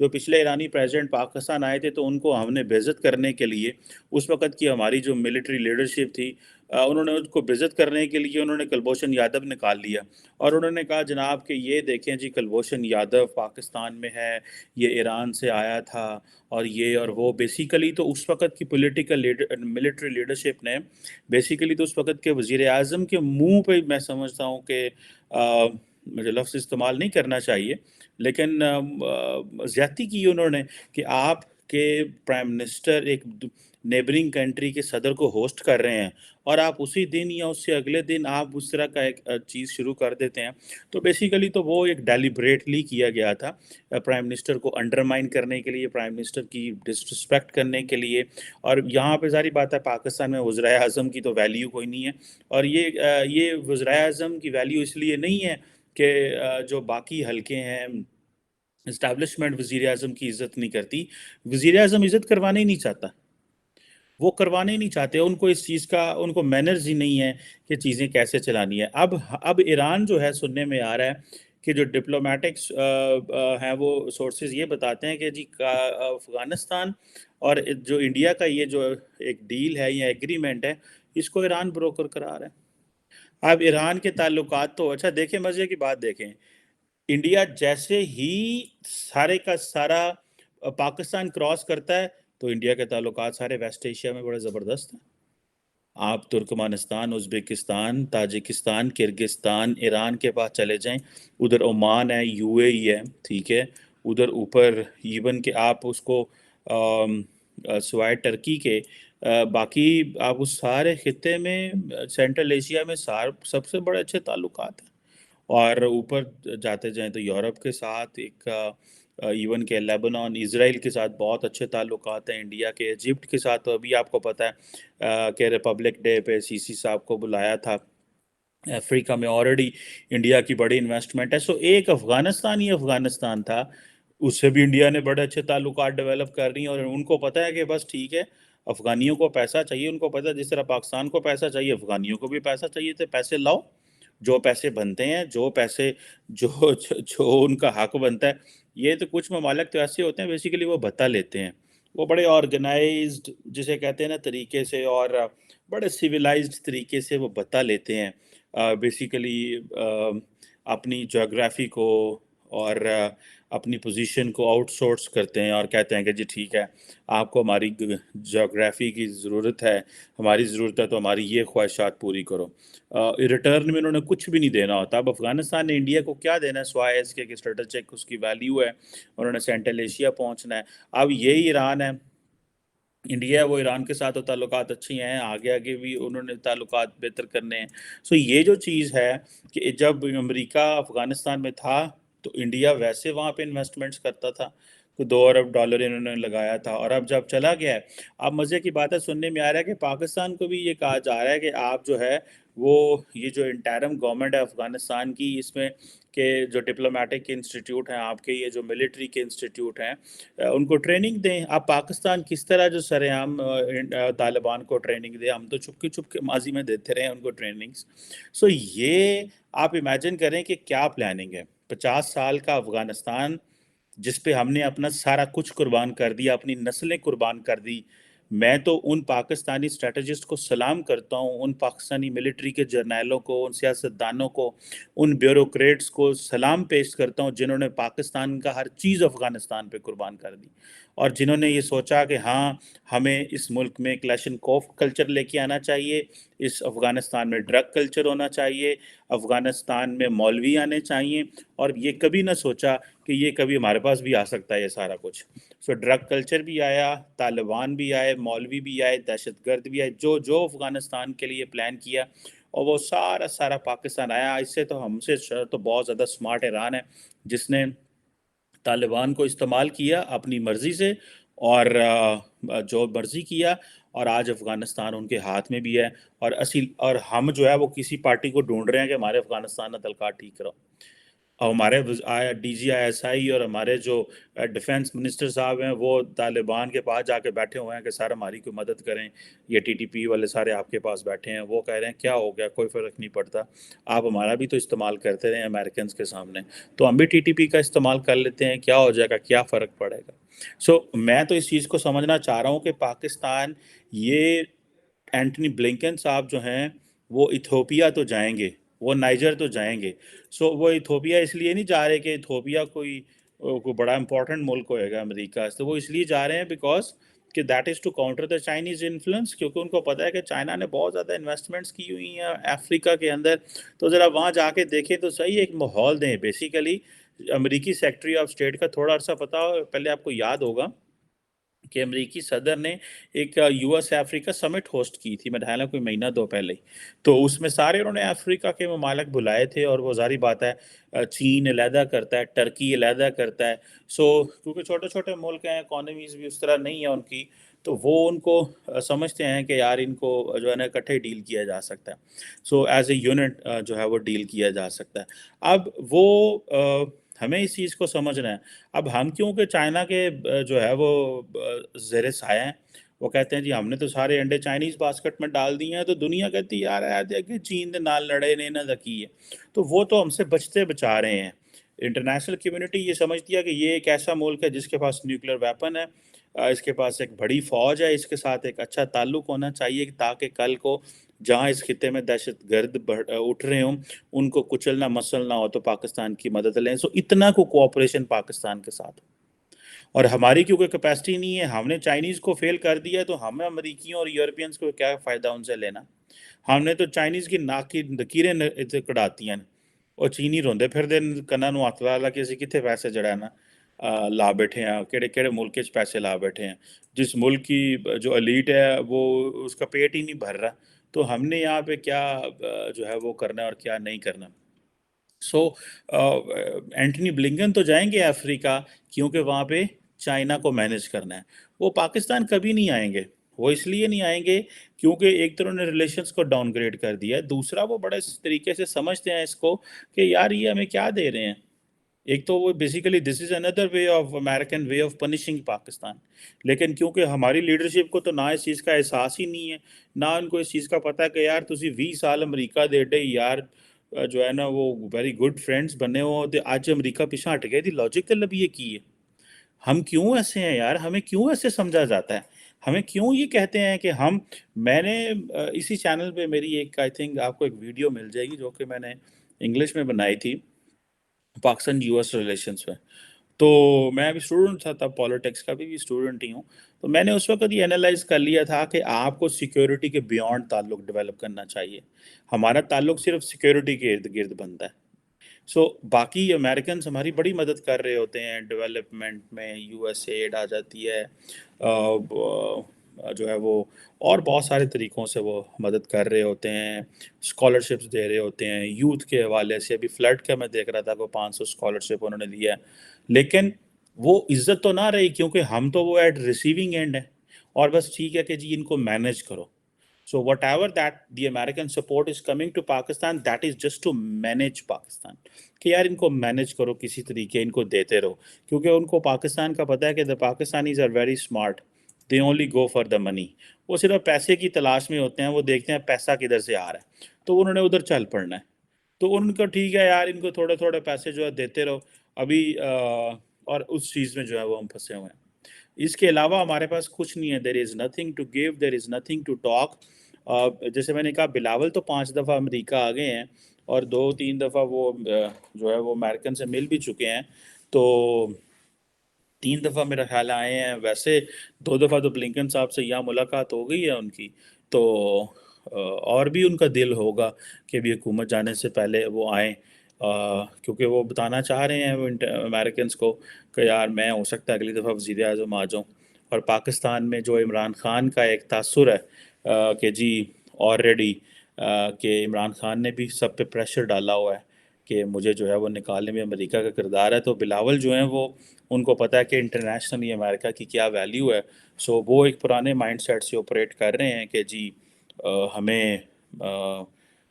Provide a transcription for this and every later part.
جو پچھلے ایرانی پریزیڈنٹ پاکستان آئے تھے تو ان کو ہم نے بےعزت کرنے کے لیے اس وقت کی ہماری جو ملٹری لیڈرشپ تھی انہوں نے اس کو بےعزت کرنے کے لیے انہوں نے کلبھوشن یادو نکال لیا اور انہوں نے کہا جناب کہ یہ دیکھیں جی کلبھوشن یادو پاکستان میں ہے، یہ ایران سے آیا تھا اور یہ اور وہ بیسیکلی تو اس وقت کی پولیٹیکل ملٹری لیڈرشپ نے بیسیکلی تو اس وقت کے وزیر اعظم کے منہ پہ میں سمجھتا ہوں کہ مجھے لفظ استعمال نہیں کرنا چاہیے لیکن زیادتی کی انہوں نے کہ آپ کے پرائم منسٹر ایک نیبرنگ کنٹری کے صدر کو ہوسٹ کر رہے ہیں اور آپ اسی دن یا اس سے اگلے دن آپ اس طرح کا ایک چیز شروع کر دیتے ہیں تو بیسیکلی تو وہ ایک ڈیلیبریٹلی کیا گیا تھا پرائم منسٹر کو انڈرمائن کرنے کے لیے، پرائم منسٹر کی ڈسرسپیکٹ کرنے کے لیے. اور یہاں پہ ظاہری بات ہے پاکستان میں وزرائے اعظم کی تو ویلیو کوئی نہیں ہے اور یہ وزرائے اعظم کی ویلیو اس لیے نہیں ہے کہ جو باقی حلقے ہیں اسٹیبلشمنٹ وزیر اعظم کی عزت نہیں کرتی، وزیر اعظم عزت کروانا ہی نہیں چاہتا، وہ کروانے ہی نہیں چاہتے، ان کو اس چیز کا ان کو مینرز ہی نہیں ہے کہ چیزیں کیسے چلانی ہے. اب ایران جو ہے سننے میں آ رہا ہے کہ جو ڈپلومیٹکس ہیں وہ سورسز یہ بتاتے ہیں کہ جی افغانستان اور جو انڈیا کا یہ جو ایک ڈیل ہے یا ایگریمنٹ ہے اس کو ایران بروکر کرا رہا ہے. اب ایران کے تعلقات تو اچھا دیکھیں، مزے کی بات دیکھیں، انڈیا جیسے ہی سارے کا سارا پاکستان کراس کرتا ہے تو انڈیا کے تعلقات سارے ویسٹ ایشیا میں بڑے زبردست ہیں. آپ Turkmenistan, Uzbekistan, Tajikistan, Kyrgyzstan, Iran کے پاس چلے جائیں، ادھر عمان ہے، یو اے ای ہے، ٹھیک ہے، ادھر اوپر ایون کہ آپ اس کو سوائے ٹرکی کے باقی آپ اس سارے خطے میں سینٹرل ایشیا میں سب سے بڑے اچھے تعلقات ہیں. اور اوپر جاتے جائیں تو یورپ کے ساتھ ایک ایون کہ لیبنان، اسرائیل کے ساتھ بہت اچھے تعلقات ہیں انڈیا کے. ایجپٹ کے ساتھ تو ابھی آپ کو پتہ ہے کہ ریپبلک ڈے پہ سی سی صاحب کو بلایا تھا. افریقہ میں آلریڈی انڈیا کی بڑی انویسٹمنٹ ہے. سو ایک افغانستان ہی افغانستان تھا، اس سے بھی انڈیا نے بڑے اچھے تعلقات ڈیولپ کر رہی ہیں اور ان کو پتہ ہے کہ بس ٹھیک ہے افغانیوں کو پیسہ چاہیے، ان کو پتہ ہے جس طرح پاکستان کو پیسہ چاہیے افغانیوں کو بھی پیسہ چاہیے، تو پیسے لاؤ، جو پیسے بنتے ہیں، جو پیسے جو جو ان کا حق بنتا ہے. یہ تو کچھ ممالک تو ایسے ہوتے ہیں بیسیکلی وہ بھتہ لیتے ہیں، وہ بڑے آرگنائزڈ جسے کہتے ہیں نا طریقے سے اور بڑے سویلائزڈ طریقے سے وہ بھتہ لیتے ہیں بیسیکلی اپنی جغرافی کو اور اپنی پوزیشن کو آؤٹ سورس کرتے ہیں اور کہتے ہیں کہ جی ٹھیک ہے آپ کو ہماری جغرافی کی ضرورت ہے، ہماری ضرورت ہے تو ہماری یہ خواہشات پوری کرو. ریٹرن میں انہوں نے کچھ بھی نہیں دینا ہوتا. اب افغانستان نے انڈیا کو کیا دینا ہے سوائے اس کے کہ اسٹریٹجک اس کی ویلیو ہے، انہوں نے سینٹرل ایشیا پہنچنا ہے. اب یہی ایران ہے، انڈیا ہے، وہ ایران کے ساتھ تو تعلقات اچھی ہیں، آگے آگے بھی انہوں نے تعلقات بہتر کرنے ہیں. سو یہ جو چیز ہے کہ جب امریکہ افغانستان میں تھا تو انڈیا ویسے وہاں پہ انویسٹمنٹس کرتا تھا، تو $2 ارب انہوں نے لگایا تھا. اور اب جب چلا گیا ہے، اب مزے کی بات ہے سننے میں آ رہا ہے کہ پاکستان کو بھی یہ کہا جا رہا ہے کہ آپ جو ہے وہ یہ جو انٹرم گورنمنٹ ہے افغانستان کی، اس میں کہ جو ڈپلومیٹک انسٹیٹیوٹ ہیں آپ کے، یہ جو ملٹری کے انسٹیٹیوٹ ہیں ان کو ٹریننگ دیں. آپ پاکستان کس طرح جو سر عام طالبان کو ٹریننگ دیں، ہم تو چپ کے ماضی میں دیتے رہے ہیں ان کو ٹریننگز. سو یہ آپ امیجن کریں کہ کیا پلاننگ ہے. 50 سال کا افغانستان جس پہ ہم نے اپنا سارا کچھ قربان کر دیا، اپنی نسلیں قربان کر دی. میں تو ان پاکستانی اسٹریٹجسٹ کو سلام کرتا ہوں، ان پاکستانی ملٹری کے جرنیلوں کو، ان سیاستدانوں کو، ان بیوروکریٹس کو سلام پیش کرتا ہوں جنہوں نے پاکستان کا ہر چیز افغانستان پہ قربان کر دی اور جنہوں نے یہ سوچا کہ ہاں ہمیں اس ملک میں کلیشن کوف کلچر لے کے آنا چاہیے، اس افغانستان میں ڈرگ کلچر ہونا چاہیے، افغانستان میں مولوی آنے چاہیے، اور یہ کبھی نہ سوچا کہ یہ کبھی ہمارے پاس بھی آ سکتا ہے یہ سارا کچھ. سو ڈرگ کلچر بھی آیا، طالبان بھی آئے، مولوی بھی آئے، دہشت گرد بھی آئے، جو افغانستان کے لیے پلان کیا اور وہ سارا پاکستان آیا. اس سے تو ہم سے تو بہت زیادہ سمارٹ ایران ہے جس نے طالبان کو استعمال کیا اپنی مرضی سے اور جو مرضی کیا، اور آج افغانستان ان کے ہاتھ میں بھی ہے اور ہم جو ہے وہ کسی پارٹی کو ڈھونڈ رہے ہیں کہ ہمارے افغانستان کا تعلقات ٹھیک کرو. اور ہمارے D G I S I اور ہمارے جو ڈیفنس منسٹر صاحب ہیں وہ طالبان کے پاس جا کے بیٹھے ہوئے ہیں کہ سر ہماری کوئی مدد کریں. یہ ٹی ٹی پی والے سارے آپ کے پاس بیٹھے ہیں, وہ کہہ رہے ہیں کیا ہو گیا, کوئی فرق نہیں پڑتا, آپ ہمارا بھی تو استعمال کرتے رہے امریکنز کے سامنے, تو ہم بھی ٹی ٹی پی کا استعمال کر لیتے ہیں, کیا ہو جائے گا, کیا فرق پڑے گا. میں تو اس چیز کو سمجھنا چاہ رہا ہوں کہ پاکستان, یہ اینٹنی بلنکن صاحب جو ہیں وہ ایتھوپیا تو جائیں گے, وہ نائجر تو جائیں گے. وہ ایتھوپیا اس لیے نہیں جا رہے کہ ایتھوپیا کوئی بڑا امپورٹنٹ ملک ہوئے گا امریکہ سے, وہ اس لیے جا رہے ہیں بیکاز کہ that is to counter the Chinese influence, کیونکہ ان کو پتہ ہے کہ چائنا نے بہت زیادہ انویسٹمنٹس کی ہوئی ہیں افریقہ کے اندر. تو ذرا وہاں جا کے دیکھیں تو صحیح ایک ماحول دیں. بیسیکلی امریکی سیکٹری آف اسٹیٹ کا تھوڑا عرصہ پتا ہو, پہلے آپ کو یاد ہوگا کہ امریکی صدر نے ایک یو ایس افریقہ سمٹ ہوسٹ کی تھی, میں ڈھالا کوئی مہینہ دو پہلے ہی. تو اس میں سارے انہوں نے افریقہ کے ممالک بلائے تھے, اور وہ ظاہری بات ہے چین علیحدہ کرتا ہے, ٹرکی علیحدہ کرتا ہے. کیونکہ چھوٹے چھوٹے ملک ہیں, اکانومیز بھی اس طرح نہیں ہے ان کی, تو وہ ان کو سمجھتے ہیں کہ یار ان کو جو ہے نا اکٹھے ڈیل کیا جا سکتا ہے, ایز اے یونٹ جو ہے وہ ڈیل کیا جا سکتا ہے. اب وہ ہمیں اس چیز کو سمجھنا ہے. اب ہم کیونکہ چائنا کے جو ہے وہ زیر سایہ ہیں, وہ کہتے ہیں جی ہم نے تو سارے انڈے چائنیز باسکٹ میں ڈال دیے ہیں, تو دنیا کہتی ہے یار کہ چین دے نال لڑے نے نہ ذکی ہے, تو وہ تو ہم سے بچتے بچا رہے ہیں. انٹرنیشنل کمیونٹی یہ سمجھتی ہے کہ یہ ایک ایسا ملک ہے جس کے پاس نیوکلیر ویپن ہے, اس کے پاس ایک بڑی فوج ہے, اس کے ساتھ ایک اچھا تعلق ہونا چاہیے تاکہ کل کو جہاں اس خطے میں دہشت گرد اٹھ رہے ہوں ان کو کچلنا مسلنا ہو تو پاکستان کی مدد لیں. اتنا کو کوآپریشن پاکستان کے ساتھ, اور ہماری کیونکہ کیپیسٹی نہیں ہے, ہم نے چائنیز کو فیل کر دیا, تو ہمیں امریکیوں اور یورپینز کو کیا فائدہ ان سے لینا. ہم نے تو چائنیز کی ناک کی لکیریں کڑاتی ہیں, اور چینی روندے پھر دے کنا نو ہاتھ لا کہ اسی کتنے پیسے جڑانا لا بیٹھے ہیں, کہڑے کہڑے ملک کے پیسے لا بیٹھے ہیں, جس ملک کی جو ایلیٹ ہے وہ اس کا پیٹ ہی نہیں بھر رہا, تو ہم نے یہاں پہ کیا جو ہے وہ کرنا اور کیا نہیں کرنا. اینٹنی بلنکن تو جائیں گے افریقہ کیونکہ وہاں پہ چائنا کو مینیج کرنا ہے. وہ پاکستان کبھی نہیں آئیں گے, وہ اس لیے نہیں آئیں گے کیونکہ ایک تو انہوں نے ریلیشنز کو ڈاؤن گریڈ کر دیا ہے, دوسرا وہ بڑے طریقے سے سمجھتے ہیں اس کو کہ یار یہ ہمیں کیا دے رہے ہیں. ایک تو وہ basically this is another way of American way of punishing Pakistan, لیکن کیونکہ ہماری لیڈرشپ کو تو نہ اس چیز کا احساس ہی نہیں ہے, نہ ان کو اس چیز کا پتہ ہے کہ یار تسی 20 سال امریکہ دے ڈے یار جو ہے نا وہ ویری گڈ فرینڈز بنے ہوتے, آج امریکہ پیچھے ہٹ گئے تھی لاجک تل ابھی یہ کی ہے. ہم کیوں ایسے ہیں یار, ہمیں کیوں ایسے سمجھا جاتا ہے, ہمیں کیوں یہ کہتے ہیں کہ میں نے اسی چینل پہ میری ایک آئی تھنک آپ کو ایک ویڈیو مل جائے گی جو کہ میں نے انگلش میں بنائی تھی پاکستان یو ایس ریلیشنز پہ. تو میں ابھی اسٹوڈنٹ تھا تب, پالیٹکس کا بھی اسٹوڈنٹ ہی ہوں, تو میں نے اس وقت یہ انالائز کر لیا تھا کہ آپ کو سیکیورٹی کے بیانڈ تعلق ڈیولپ کرنا چاہیے. ہمارا تعلق صرف سیکیورٹی کے ارد گرد بنتا ہے. باقی امریکنز ہماری بڑی مدد کر رہے ہوتے ہیں ڈیولپمنٹ میں, یو ایس ایڈ آ جاتی ہے جو ہے وہ, اور بہت سارے طریقوں سے وہ مدد کر رہے ہوتے ہیں, اسکالرشپس دے رہے ہوتے ہیں یوتھ کے حوالے سے. ابھی فلڈ کا میں دیکھ رہا تھا کہ 500 اسکالرشپ انہوں نے دیا ہے, لیکن وہ عزت تو نہ رہی کیونکہ ہم تو وہ ایٹ ریسیونگ اینڈ ہیں, اور بس ٹھیک ہے کہ جی ان کو مینیج کرو. whatever that the American support is coming to Pakistan, that is just to manage Pakistan. کہ یار ان کو مینیج کرو کسی طریقے, ان کو دیتے رہو, کیونکہ ان کو پاکستان کا پتہ ہے کہ the Pakistanis are very smart, they only go for the money. وہ صرف پیسے کی تلاش میں ہوتے ہیں, وہ دیکھتے ہیں پیسہ کدھر سے آ رہا ہے, تو انہوں نے ادھر چل پڑنا ہے. تو ان کو ٹھیک ہے یار, ان کو تھوڑے تھوڑے پیسے جو ہے دیتے رہو ابھی, اور اس چیز میں جو ہے وہ ہم پھنسے ہوئے ہیں. اس کے علاوہ ہمارے پاس کچھ نہیں ہے. there is nothing to give, there is nothing to talk. جیسے میں نے کہا بلاول تو 5 دفعہ امریکہ آ گئے ہیں, اور 2-3 دفعہ وہ جو ہے وہ امریکن سے مل بھی چکے ہیں, تو 3 دفعہ میرا خیال آئے ہیں. ویسے 2 دفعہ تو بلنکن صاحب سے یہاں ملاقات ہو گئی ہے ان کی, تو اور بھی ان کا دل ہوگا کہ بھی حکومت جانے سے پہلے وہ آئیں, کیونکہ وہ بتانا چاہ رہے ہیں امریکنز کو کہ یار میں ہو سکتا ہے اگلی دفعہ وزیر اعظم آ جاؤں. اور پاکستان میں جو عمران خان کا ایک تاثر ہے کہ جی آلریڈی کہ عمران خان نے بھی سب پہ پریشر ڈالا ہوا ہے کہ مجھے جو ہے وہ نکالنے میں امریکہ کا کردار ہے, تو بلاول جو ہیں وہ ان کو پتہ ہے کہ انٹرنیشنلی امریکہ کی کیا ویلیو ہے. وہ ایک پرانے مائنڈ سیٹ سے آپریٹ کر رہے ہیں کہ جی ہمیں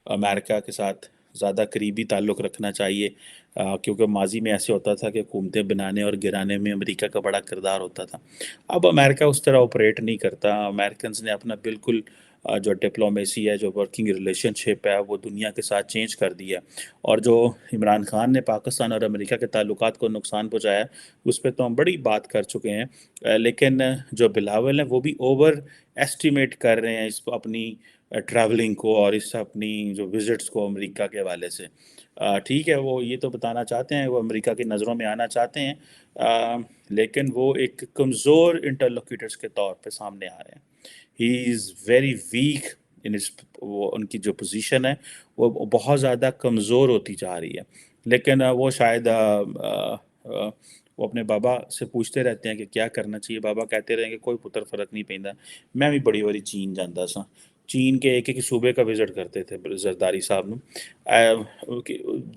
امریکہ کے ساتھ زیادہ قریبی تعلق رکھنا چاہیے, کیونکہ ماضی میں ایسے ہوتا تھا کہ حکومتیں بنانے اور گرانے میں امریکہ کا بڑا کردار ہوتا تھا. اب امریکہ اس طرح آپریٹ نہیں کرتا. امریکنز نے اپنا بالکل جو ڈپلومیسی ہے، جو ورکنگ ریلیشن شپ ہے، وہ دنیا کے ساتھ چینج کر دیا. اور جو عمران خان نے پاکستان اور امریکہ کے تعلقات کو نقصان پہنچایا، اس پہ تو ہم بڑی بات کر چکے ہیں. لیکن جو بلاول ہیں وہ بھی اوور ایسٹیمیٹ کر رہے ہیں اس کو، اپنی ٹریولنگ کو اور اس اپنی جو وزٹس کو امریکہ کے حوالے سے. ٹھیک ہے، وہ یہ تو بتانا چاہتے ہیں، وہ امریکہ کی نظروں میں آنا چاہتے ہیں، لیکن وہ ایک کمزور انٹرلوکیٹرز کے طور پہ سامنے آ رہے ہیں. ہی از ویری ویک ان وہ ان کی جو پوزیشن ہے وہ بہت زیادہ کمزور ہوتی جا رہی ہے. لیکن وہ شاید وہ اپنے بابا سے پوچھتے رہتے ہیں کہ کیا کرنا چاہیے. بابا کہتے رہیں کہ کوئی پتر فرق نہیں پیندا. میں بھی بڑی بڑی چین جاندا سا. چین کے ایک ایک صوبے کا وزٹ کرتے تھے زرداری صاحب.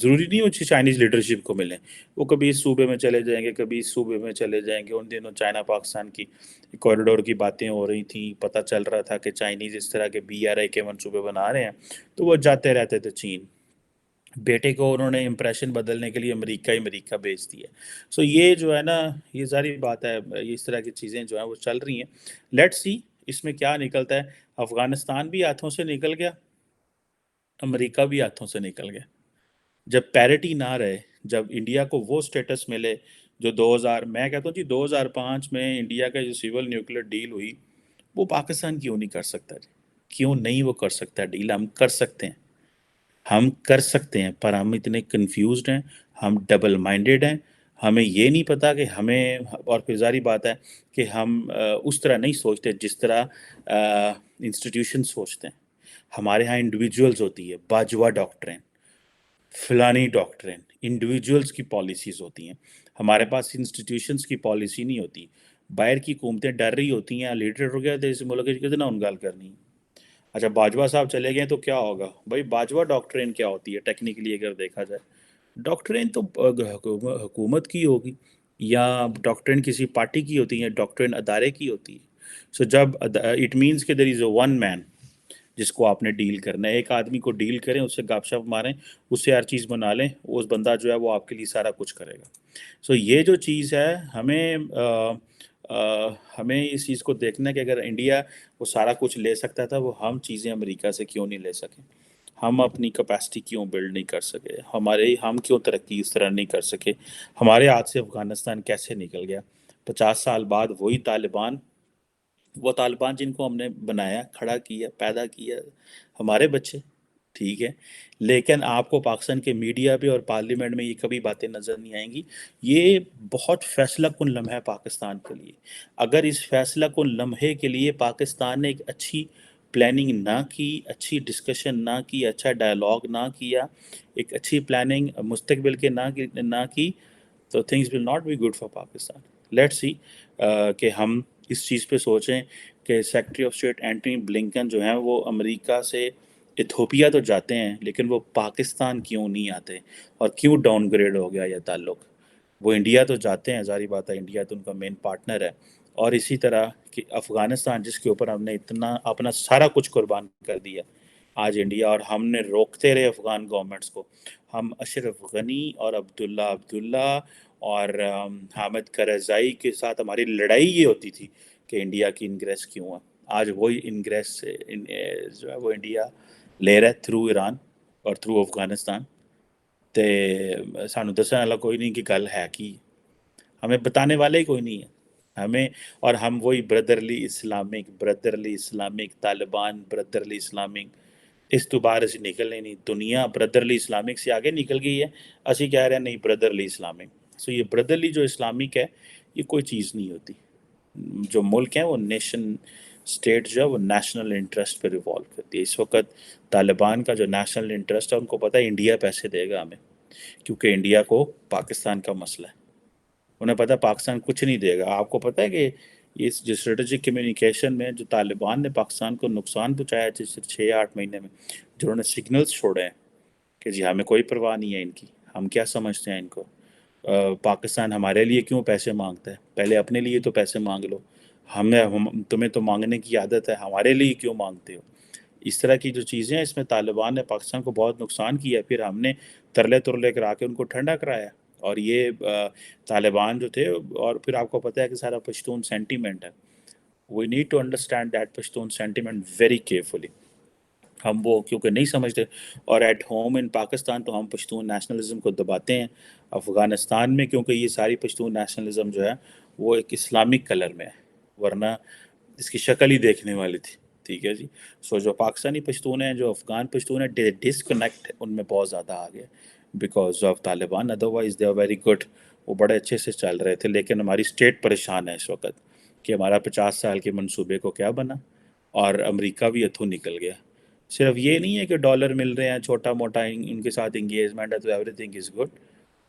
ضروری نہیں وہ چائنیز لیڈرشپ کو ملیں، وہ کبھی اس صوبے میں چلے جائیں گے، کبھی اس صوبے میں چلے جائیں گے. ان دنوں چائنا پاکستان کی کوریڈور کی باتیں ہو رہی تھیں، پتہ چل رہا تھا کہ چائنیز اس طرح کے BRI کے منصوبے بنا رہے ہیں، تو وہ جاتے رہتے تھے چین. بیٹے کو انہوں نے امپریشن بدلنے کے لیے امریکہ بھیج دیا. سو یہ جو ہے نا، یہ ظاہری بات ہے، یہ اس طرح کی چیزیں جو ہیں وہ چل رہی ہیں. لیٹ سی اس میں کیا نکلتا ہے. افغانستان بھی ہاتھوں سے نکل گیا، امریکہ بھی ہاتھوں سے نکل گیا. جب پیرٹی نہ رہے، جب انڈیا کو وہ سٹیٹس ملے جو 2000، میں کہتا ہوں جی 2005 میں انڈیا کا جو سول نیوکلیر ڈیل ہوئی، وہ پاکستان کیوں نہیں کر سکتا جی؟ کیوں نہیں وہ کر سکتا ڈیل؟ ہم کر سکتے ہیں، ہم کر سکتے ہیں، پر ہم اتنے کنفیوزڈ ہیں، ہم ڈبل مائنڈڈ ہیں. ہمیں یہ نہیں پتا کہ ہمیں، اور پھر ظاہری بات ہے کہ ہم اس طرح نہیں سوچتے جس طرح انسٹیٹیوشن سوچتے ہیں. ہمارے ہاں انڈیویجولز ہوتی ہے، باجوہ ڈاکٹرین، فلانی ڈاکٹرین، انڈیویجولز کی پالیسیز ہوتی ہیں. ہمارے پاس انسٹیٹیوشنز کی پالیسی نہیں ہوتی. باہر کی حکومتیں ڈر رہی ہوتی ہیں، لیڈر ہو گیا تو اس ملک کی کتنا ان گال کرنی. اچھا باجوہ صاحب چلے گئے تو کیا ہوگا بھائی؟ باجوہ ڈاکٹرین کیا ہوتی ہے ٹیکنیکلی اگر دیکھا جائے؟ ڈاکٹرین تو حکومت کی ہوگی، یا ڈاکٹرین کسی پارٹی کی ہوتی ہے، ڈاکٹرین ادارے کی ہوتی ہے. سو جب اٹ مینس کہ دیر از اے ون مین جس کو آپ نے ڈیل کرنا ہے. ایک آدمی کو ڈیل کریں، اس سے گپ شپ ماریں، اس سے ہر چیز بنا لیں، اس بندہ جو ہے وہ آپ کے لیے سارا کچھ کرے گا. سو یہ جو چیز ہے، ہمیں اس چیز کو دیکھنا ہے کہ اگر انڈیا وہ سارا کچھ لے سکتا تھا، وہ ہم چیزیں امریکہ سے کیوں نہیں لے سکیں؟ ہم اپنی کیپیسٹی کیوں بلڈ نہیں کر سکے؟ ہم کیوں ترقی اس طرح نہیں کر سکے؟ ہمارے ہاتھ سے افغانستان کیسے نکل گیا؟ 50 سال بعد وہی طالبان، وہ طالبان جن کو ہم نے بنایا، کھڑا کیا، پیدا کیا، ہمارے بچے. ٹھیک ہے، لیکن آپ کو پاکستان کے میڈیا پہ اور پارلیمنٹ میں یہ کبھی باتیں نظر نہیں آئیں گی. یہ بہت فیصلہ کن لمحہ ہے پاکستان کے لیے. اگر اس فیصلہ کن لمحے کے لیے پاکستان نے ایک اچھی پلاننگ نہ کی، اچھی ڈسکشن نہ کی، اچھا ڈائلاگ نہ کیا، ایک اچھی پلاننگ مستقبل کے نہ کی، تو things will not be good for Pakistan. Let see کہ ہم اس چیز پہ سوچیں کہ secretary of state Antony Blinken جو ہیں وہ امریکہ سے ایتھوپیا تو جاتے ہیں، لیکن وہ پاکستان کیوں نہیں آتے، اور کیوں ڈاؤن گریڈ ہو گیا یہ تعلق؟ وہ انڈیا تو جاتے ہیں، ظاہری بات ہے انڈیا تو ان کا مین پارٹنر ہے. اور اسی طرح کہ افغانستان جس کے اوپر ہم نے اتنا اپنا سارا کچھ قربان کر دیا آج انڈیا، اور ہم نے روکتے رہے افغان گورنمنٹس کو. ہم اشرف غنی اور عبداللہ اور حامد کرزائی کے ساتھ ہماری لڑائی یہ ہوتی تھی کہ انڈیا کی انگریس کیوں ہے. آج وہی انگریس جو ہے وہ انڈیا لے رہا ہے تھرو ایران اور تھرو افغانستان. تے سانو دسنے والا کوئی نہیں کہ گل ہے کی، ہمیں بتانے والے ہی کوئی نہیں ہے ہمیں. اور ہم وہی brotherly Islamic Taliban, brotherly Islamic, اس تو باہر اسی نکلنے نہیں. دنیا بردرلی اسلامک سے آگے نکل گئی ہے، اسی کہہ رہے ہیں نہیں بردرلی اسلامک. سو یہ بردرلی جو اسلامک ہے یہ کوئی چیز نہیں ہوتی. جو ملک ہیں وہ نیشن اسٹیٹ جو ہے وہ نیشنل انٹرسٹ پہ ریوالو کرتی ہے. اس وقت طالبان کا جو نیشنل انٹرسٹ ہے، ان کو پتہ ہے انڈیا پیسے دے گا ہمیں، کیونکہ انڈیا کو پاکستان کا مسئلہ ہے. انہیں پتہ ہے پاکستان کچھ نہیں دے گا. آپ کو پتہ ہے کہ اس جو اسٹریٹجک کمیونیکیشن میں جو طالبان نے پاکستان کو نقصان پہنچایا جس 6-8 مہینے میں، جنہوں نے سگنلز چھوڑے ہیں کہ جی ہمیں کوئی پرواہ نہیں ہے ان کی، ہم کیا سمجھتے ہیں ان کو، پاکستان ہمارے لیے کیوں پیسے مانگتا ہے؟ پہلے اپنے لیے تو پیسے مانگ لو. تمہیں تو مانگنے کی عادت ہے، ہمارے لیے کیوں مانگتے ہو؟ اس طرح کی جو چیزیں ہیں، اس میں طالبان نے پاکستان کو بہت نقصان کیا. پھر ہم نے ترلے ترلے کرا کے ان کو ٹھنڈا کرایا. اور یہ طالبان جو تھے، اور پھر آپ کو پتہ ہے کہ سارا پشتون سینٹیمنٹ ہے. We need to understand that Pashtun sentiment very carefully. ہم وہ کیونکہ نہیں سمجھتے، اور ایٹ ہوم ان پاکستان تو ہم پشتون نیشنلزم کو دباتے ہیں. افغانستان میں کیونکہ یہ ساری پشتون نیشنلزم جو ہے وہ ایک اسلامک کلر میں ہے، ورنہ اس کی شکل ہی دیکھنے والی تھی. ٹھیک ہے جی. سو جو پاکستانی پشتون ہیں، جو افغان پشتون ہیں، ڈسکنیکٹ ان میں بہت زیادہ آ گیا because of Taliban. Otherwise they are very good, وہ بڑے اچھے سے چل رہے تھے. لیکن ہماری اسٹیٹ پریشان ہے اس وقت کہ ہمارا 50 سال کے منصوبے کو کیا بنا، اور امریکہ بھی اتھو نکل گیا. صرف یہ نہیں ہے کہ ڈالر مل رہے ہیں، چھوٹا موٹا ان کے ساتھ انگیجمنٹ ہے تو ایوری تھنگ از گڈ.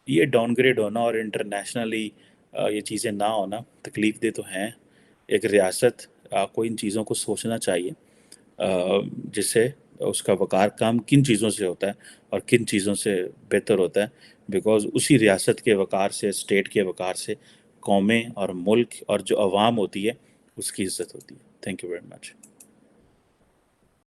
یہ ڈاؤن گریڈ ہونا اور انٹرنیشنلی یہ چیزیں نہ ہونا تکلیف دہ تو ہیں. ایک ریاست کو ان چیزوں کو سوچنا چاہیے، جس سے اس کا وقار کام کن چیزوں سے ہوتا ہے اور کن چیزوں سے بہتر ہوتا ہے. بیکاز اسی ریاست کے وقار سے، اسٹیٹ کے وقار سے قومیں اور ملک اور جو عوام ہوتی ہے اس کی عزت ہوتی ہے. Thank you very much.